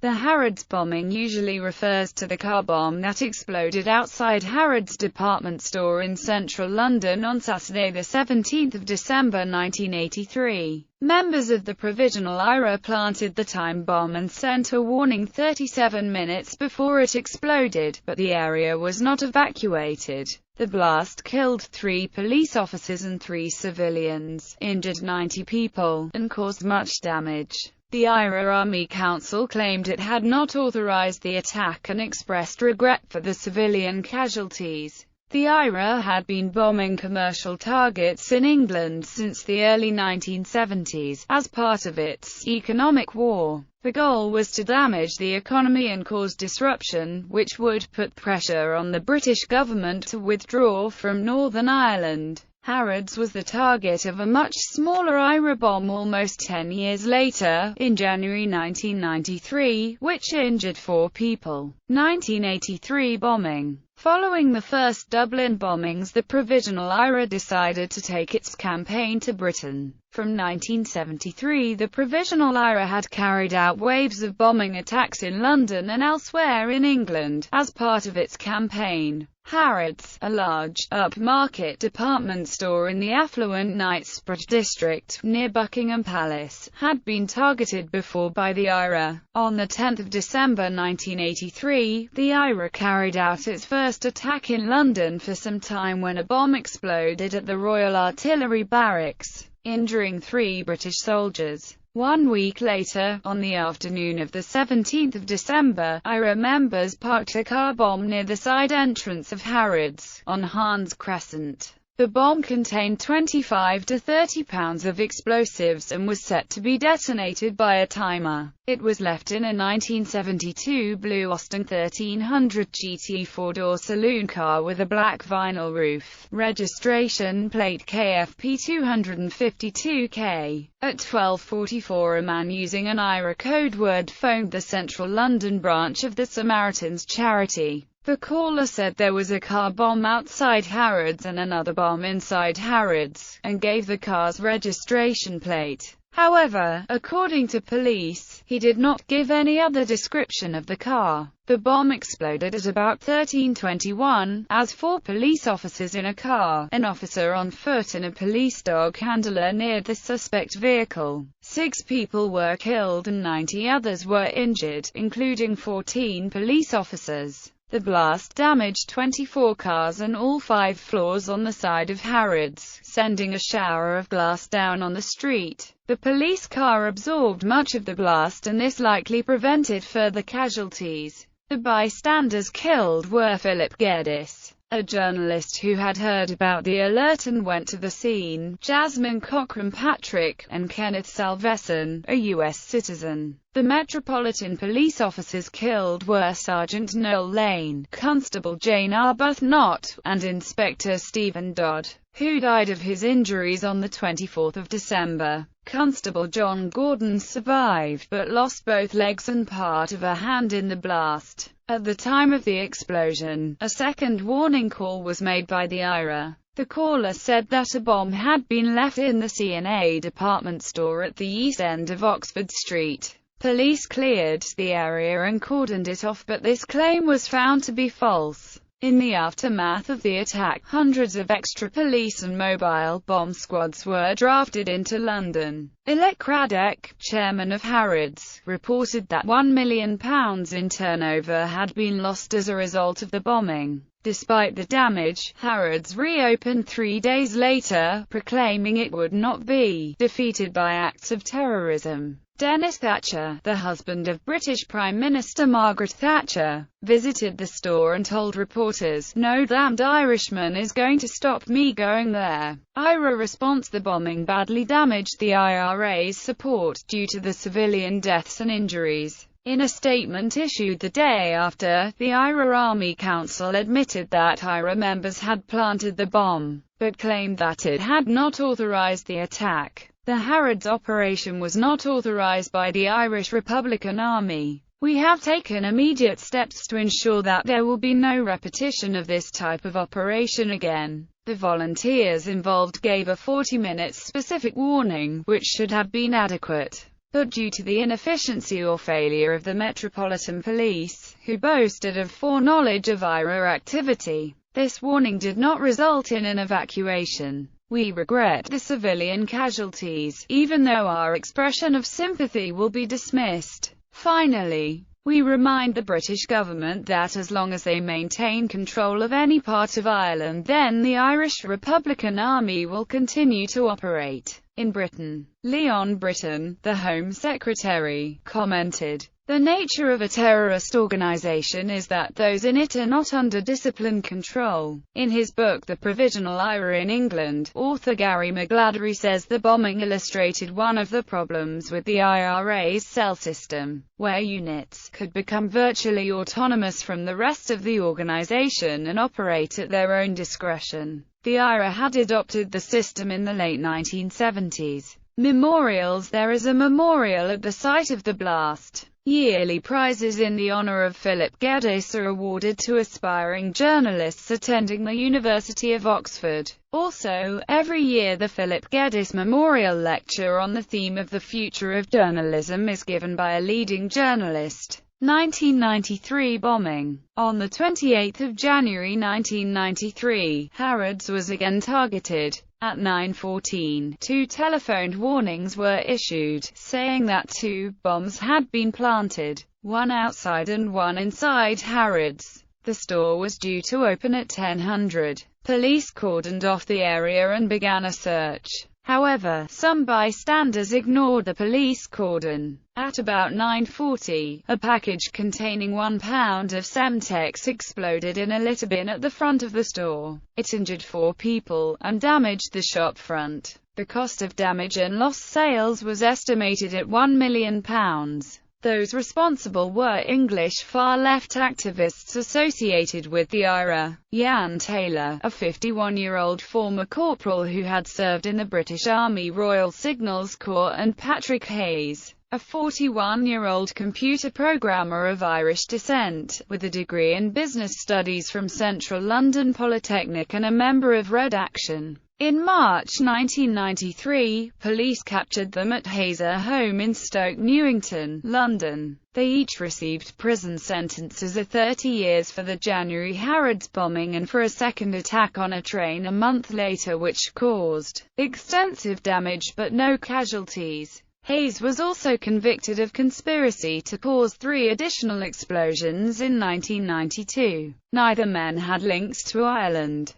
The Harrods bombing usually refers to the car bomb that exploded outside Harrods department store in central London on Saturday, 17 December 1983. Members of the Provisional IRA planted the time bomb and sent a warning 37 minutes before it exploded, but the area was not evacuated. The blast killed 3 police officers and 3 civilians, injured 90 people, and caused much damage. The IRA Army Council claimed it had not authorized the attack and expressed regret for the civilian casualties. The IRA had been bombing commercial targets in England since the early 1970s, as part of its economic war. The goal was to damage the economy and cause disruption, which would put pressure on the British government to withdraw from Northern Ireland. Harrods was the target of a much smaller IRA bomb almost 10 years later, in January 1993, which injured 4 people. 1983 bombing. Following the first Dublin bombings, the Provisional IRA decided to take its campaign to Britain. From 1973, the Provisional IRA had carried out waves of bombing attacks in London and elsewhere in England, as part of its campaign. Harrods, a large, upmarket department store in the affluent Knightsbridge district, near Buckingham Palace, had been targeted before by the IRA. On 10 December 1983, the IRA carried out its first attack in London for some time when a bomb exploded at the Royal Artillery Barracks, injuring 3 British soldiers. 1 week later, on the afternoon of 17 December, IRA members parked a car bomb near the side entrance of Harrods, on Hans Crescent. The bomb contained 25 to 30 pounds of explosives and was set to be detonated by a timer. It was left in a 1972 blue Austin 1300 GT 4-door saloon car with a black vinyl roof. Registration plate KFP 252K. At 12:44, a man using an IRA code word phoned the Central London branch of the Samaritans charity. The caller said there was a car bomb outside Harrods and another bomb inside Harrods, and gave the car's registration plate. However, according to police, he did not give any other description of the car. The bomb exploded at about 13:21, as 4 police officers in a car, an officer on foot and a police dog handler near the suspect vehicle. 6 people were killed and 90 others were injured, including 14 police officers. The blast damaged 24 cars and all 5 floors on the side of Harrods, sending a shower of glass down on the street. The police car absorbed much of the blast and this likely prevented further casualties. The bystanders killed were Philip Geddes, a journalist who had heard about the alert and went to the scene, Jasmine Cochran Patrick, and Kenneth Salveson, a U.S. citizen. The Metropolitan Police officers killed were Sergeant Noel Lane, Constable Jane Arbuthnot, and Inspector Stephen Dodd, who died of his injuries on 24 December. Constable John Gordon survived, but lost both legs and part of a hand in the blast. At the time of the explosion, a second warning call was made by the IRA. The caller said that a bomb had been left in the C&A department store at the east end of Oxford Street. Police cleared the area and cordoned it off, but this claim was found to be false. In the aftermath of the attack, hundreds of extra police and mobile bomb squads were drafted into London. Ilek Craddock, chairman of Harrods, reported that £1 million in turnover had been lost as a result of the bombing. Despite the damage, Harrods reopened 3 days later, proclaiming it would not be defeated by acts of terrorism. Dennis Thatcher, the husband of British Prime Minister Margaret Thatcher, visited the store and told reporters, "No damned Irishman is going to stop me going there." Ira Response. The bombing badly damaged the IRA's support, due to the civilian deaths and injuries. In a statement issued the day after, the IRA Army Council admitted that IRA members had planted the bomb, but claimed that it had not authorized the attack. The Harrods operation was not authorized by the Irish Republican Army. "We have taken immediate steps to ensure that there will be no repetition of this type of operation again." The volunteers involved gave a 40-minute specific warning, which should have been adequate. but due to the inefficiency or failure of the Metropolitan Police, who boasted of foreknowledge of IRA activity, this warning did not result in an evacuation. We regret the civilian casualties, even though our expression of sympathy will be dismissed. Finally, we remind the British government that as long as they maintain control of any part of Ireland, then the Irish Republican Army will continue to operate in Britain. Leon Britton, the Home Secretary, commented, "The nature of a terrorist organization is that those in it are not under disciplined control." In his book The Provisional IRA in England, author Gary McGladdery says the bombing illustrated one of the problems with the IRA's cell system, where units could become virtually autonomous from the rest of the organization and operate at their own discretion. The IRA had adopted the system in the late 1970s. Memorials. There is a memorial at the site of the blast. Yearly prizes in the honor of Philip Geddes are awarded to aspiring journalists attending the University of Oxford. Also, every year the Philip Geddes Memorial Lecture on the theme of the future of journalism is given by a leading journalist. 1993 bombing. On 28 January 1993, Harrods was again targeted. At 9:14, 2 telephoned warnings were issued, saying that 2 bombs had been planted, one outside and one inside Harrods. The store was due to open at 10:00. Police cordoned off the area and began a search. However, some bystanders ignored the police cordon. At about 9:40, a package containing 1 pound of Semtex exploded in a litter bin at the front of the store. It injured 4 people, and damaged the shop front. The cost of damage and lost sales was estimated at £1 million. Those responsible were English far-left activists associated with the IRA. Jan Taylor, a 51-year-old former corporal who had served in the British Army Royal Signals Corps, and Patrick Hayes, a 41-year-old computer programmer of Irish descent, with a degree in business studies from Central London Polytechnic and a member of Red Action. In March 1993, police captured them at Hayes' home in Stoke Newington, London. They each received prison sentences of 30 years for the January Harrods bombing and for a second attack on a train a month later which caused extensive damage but no casualties. Hayes was also convicted of conspiracy to cause 3 additional explosions in 1992. Neither men had links to Ireland.